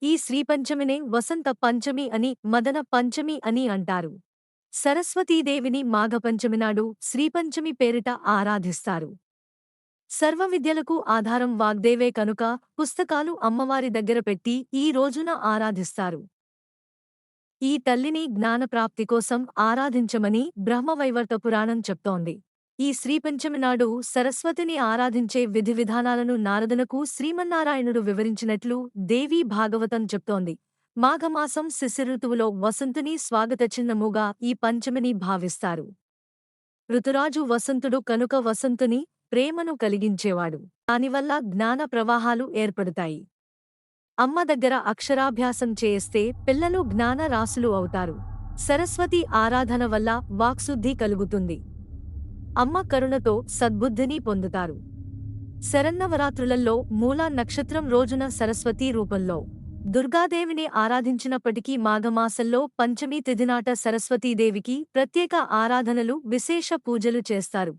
ఈ శ్రీపంచమినే వసంత పంచమి అని మదన పంచమి అని అంటారు. సరస్వతీదేవిని మాఘపంచమి నాడు శ్రీపంచమి పేరిట ఆరాధిస్తారు. సర్వ విద్యలకు ఆధారం వాగ్దేవే కనుక పుస్తకాలు అమ్మవారి దగ్గర పెట్టి ఈ రోజున ఆరాధిస్తారు. ఈ తల్లిని జ్ఞానప్రాప్తి కోసం ఆరాధించమని బ్రహ్మవైవర్త పురాణం చెప్తోంది. ఈ శ్రీపంచమి నాడు సరస్వతిని ఆరాధించే విధి విధానాలను నారదునకు శ్రీమన్నారాయణుడు వివరించినట్లు దేవీ భాగవతం చెప్తోంది. మాఘమాసం శిశిరఋతువులో వసంతుని స్వాగతచిహ్నముగా ఈ పంచమిని భావిస్తారు. ఋతురాజు వసంతుడు కనుక వసంతుని ప్రేమను కలిగించేవాడు. దానివల్ల జ్ఞాన ప్రవాహాలు ఏర్పడతాయి. అమ్మ దగ్గర అక్షరాభ్యాసం చేస్తే పిల్లలు జ్ఞాన రాసులు అవుతారు. సరస్వతి ఆరాధన వల్ల వాక్శుద్ధి కలుగుతుంది. అమ్మ కరుణతో సద్బుద్ధిని పొందుతారు. శరన్నవరాత్రులలో మూలా నక్షత్రం రోజున సరస్వతీ రూపంలో దుర్గాదేవిని ఆరాధించినప్పటికీ మాఘమాసంలో పంచమీ తిథినాట సరస్వతీదేవికి ప్రత్యేక ఆరాధనలు విశేష పూజలు చేస్తారు.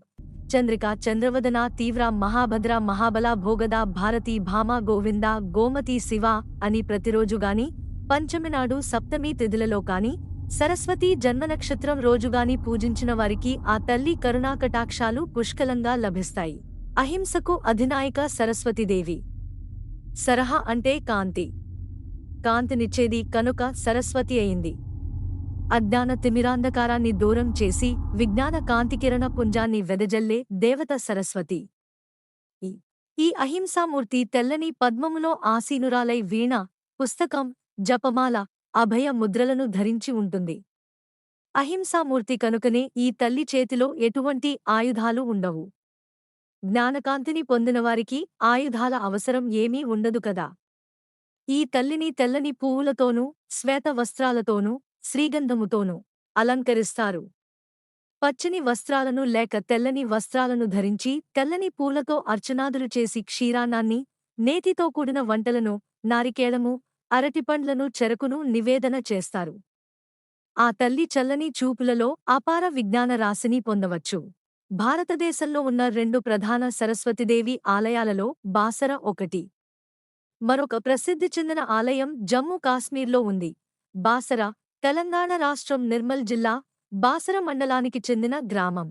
చంద్రిక, చంద్రవదన, తీవ్ర, మహాభద్ర, మహాబల, భోగద, భారతి, భామ, గోవింద, గోమతి, శివ అని ప్రతిరోజుగాని, పంచమినాడు సప్తమీ తిథులలో కాని, సరస్వతీ జన్మనక్షత్రం రోజుగాని పూజించిన వారికి ఆ తల్లి కరుణాకటాక్షాలు పుష్కలంగా లభిస్తాయి. అహింసకు అధినాయిక సరస్వతీదేవి. సరహ అంటే కాంతి. కాంతినిచ్చేది కనుక సరస్వతి అయింది. అజ్ఞాన తిమిరాంధకారాన్ని దూరం చేసి విజ్ఞాన కాంతికిరణ పుంజాన్ని వెదజల్లే దేవత సరస్వతి. ఈ అహింసామూర్తి తెల్లని పద్మములో ఆసీనురాలై వీణ, పుస్తకం, జపమాల, అభయ ముద్రలను ధరించి ఉంటుంది. అహింసామూర్తి కనుకనే ఈ తల్లి చేతిలో ఎటువంటి ఆయుధాలు ఉండవు. జ్ఞానకాంతిని పొందినవారికి ఆయుధాల అవసరం ఏమీ ఉండదు కదా. ఈ తల్లిని తెల్లని పువ్వులతోనూ, శ్వేత వస్త్రాలతోనూ, శ్రీగంధముతోనూ అలంకరిస్తారు. పచ్చని వస్త్రాలను లేక తెల్లని వస్త్రాలను ధరించి తెల్లని పూలతో అర్చనాదులు చేసి క్షీరాన్నాన్ని, నేతితో కూడిన వంటలను, నారికేళము, అరటిపండ్లను, చెరకును నివేదన చేస్తారు. ఆ తల్లి చల్లని చూపులలో అపార విజ్ఞాన రాశిని పొందవచ్చు. భారతదేశంలో ఉన్న 2 ప్రధాన సరస్వతిదేవి ఆలయాలలో బాసర ఒకటి. మరొక ప్రసిద్ధి చెందిన ఆలయం జమ్మూ కాశ్మీర్లో ఉంది. బాసర, తెలంగాణ రాష్ట్రం నిర్మల్ జిల్లా, బాసర మండలానికి చెందిన గ్రామం.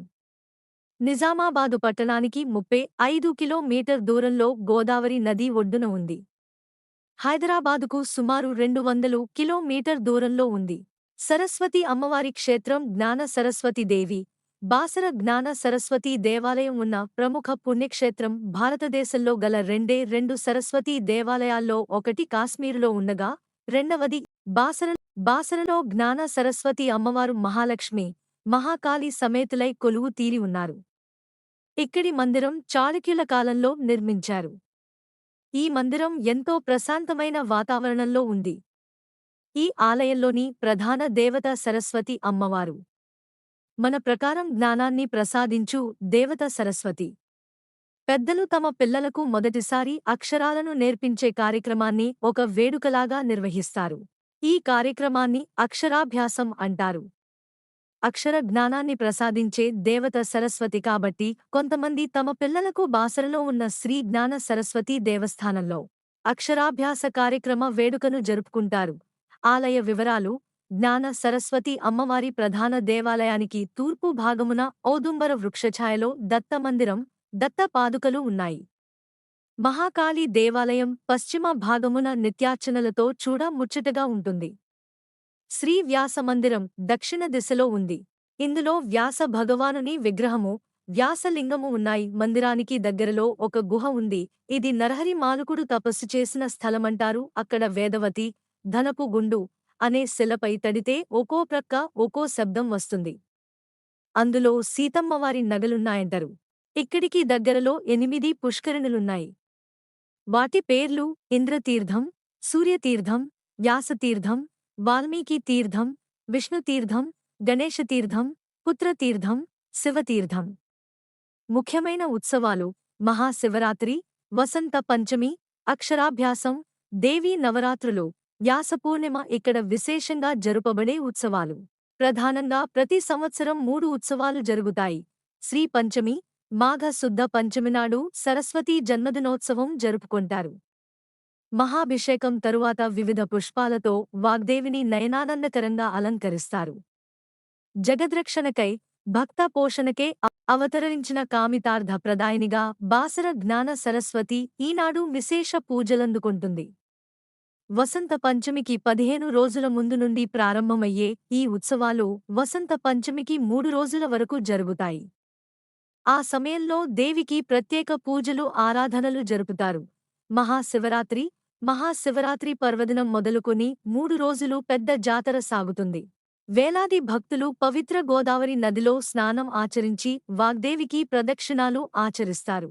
నిజామాబాదు పట్టణానికి 35 కిలోమీటర్ దూరంలో గోదావరి నది ఒడ్డున ఉంది. హైదరాబాదుకు సుమారు 200 కిలోమీటర్ దూరంలో ఉంది. సరస్వతి అమ్మవారి క్షేత్రం జ్ఞాన సరస్వతి దేవి, బాసర జ్ఞాన సరస్వతీ దేవాలయం ఉన్న ప్రముఖ పుణ్యక్షేత్రం. భారతదేశంలో గల రెండే 2 సరస్వతీ దేవాలయాల్లో ఒకటి కాశ్మీరులో ఉండగా, రెండవది బాసరలో జ్ఞాన సరస్వతి అమ్మవారు మహాలక్ష్మి, మహాకాళి సమేతులై కొలువు తీరి ఉన్నారు. ఇక్కడి మందిరం చాళుక్యుల కాలంలో నిర్మించారు. ఈ మందిరం ఎంతో ప్రశాంతమైన వాతావరణంలో ఉంది. ఈ ఆలయంలోని ప్రధాన దేవత సరస్వతి అమ్మవారు. మన ప్రకారం జ్ఞానాన్ని ప్రసాదించు దేవత సరస్వతి. పెద్దలు తమ పిల్లలకు మొదటిసారి అక్షరాలను నేర్పించే కార్యక్రమాన్ని ఒక వేడుకలాగా నిర్వహిస్తారు. ఈ కార్యక్రమాన్ని అక్షరాభ్యాసం అంటారు. అక్షర జ్ఞానాన్ని ప్రసాదించే దేవత సరస్వతి కాబట్టి కొంతమంది తమ పిల్లలకు బాసరలో ఉన్న శ్రీ జ్ఞాన సరస్వతీ దేవస్థానంలో అక్షరాభ్యాస కార్యక్రమ వేడుకను జరుపుకుంటారు. ఆలయ వివరాలు: జ్ఞాన సరస్వతి అమ్మవారి ప్రధాన దేవాలయానికి తూర్పు భాగమున ఔదుంబర వృక్షఛాయలో దత్త మందిరం, దత్త పాదుకలు ఉన్నాయి. మహాకాళి దేవాలయం పశ్చిమ భాగమున నిత్యార్చనలతో చూడ ముచ్చటగా ఉంటుంది. శ్రీ వ్యాస మందిరం దక్షిణ దిశలో ఉంది. ఇందులో వ్యాస భగవానుని విగ్రహము, వ్యాసలింగము ఉన్నాయి. మందిరానికి దగ్గరలో ఒక గుహ ఉంది. ఇది నరహరి మాలుకుడు తపస్సు చేసిన స్థలమంటారు. అక్కడ వేదవతి, ధనపు గుండు అనే శిలపై తడితే ఒక్కో ప్రక్క ఒక్కో శబ్దం వస్తుంది. అందులో సీతమ్మవారి నగలున్నాయంటారు. ఇక్కడికి దగ్గరలో 8 పుష్కరిణులున్నాయి. వాటి పేర్లు ఇంద్రతీర్థం, సూర్యతీర్థం, వ్యాసతీర్థం, వాల్మీకి తీర్థం, విష్ణుతీర్థం, గణేశతీర్థం, పుత్రతీర్థం, శివతీర్థం. ముఖ్యమైన ఉత్సవాలు: మహాశివరాత్రి, వసంత పంచమి, అక్షరాభ్యాసం, దేవీ నవరాత్రులు, వ్యాసపూర్ణిమ ఇక్కడ విశేషంగా జరుపబడే ఉత్సవాలు. ప్రధానంగా ప్రతి సంవత్సరం 3 ఉత్సవాలు జరుగుతాయి. శ్రీ పంచమి, మాఘ శుద్ధ పంచమి నాడు సరస్వతీ జన్మదినోత్సవం జరుపుకుంటారు. మహాభిషేకం తరువాత వివిధ పుష్పాలతో వాగ్దేవిని నయనానందకరంగా అలంకరిస్తారు. జగద్రక్షణకై, భక్త పోషణకే అవతరించిన కామితార్థ ప్రదాయినిగా బాసర జ్ఞాన సరస్వతి ఈనాడు విశేష పూజలందుకుంటుంది. వసంత పంచమికి 15 రోజుల ముందు నుండి ప్రారంభమయ్యే ఈ ఉత్సవాలు వసంత పంచమికి 3 రోజుల వరకు జరుగుతాయి. ఆ సమయంలో దేవికి ప్రత్యేక పూజలు ఆరాధనలు జరుపుతారు. మహాశివరాత్రి పర్వదినం మొదలుకొని 3 రోజులు పెద్ద జాతర సాగుతుంది. వేలాది భక్తులు పవిత్ర గోదావరి నదిలో స్నానం ఆచరించి వాగ్దేవికి ప్రదక్షిణాలు ఆచరిస్తారు.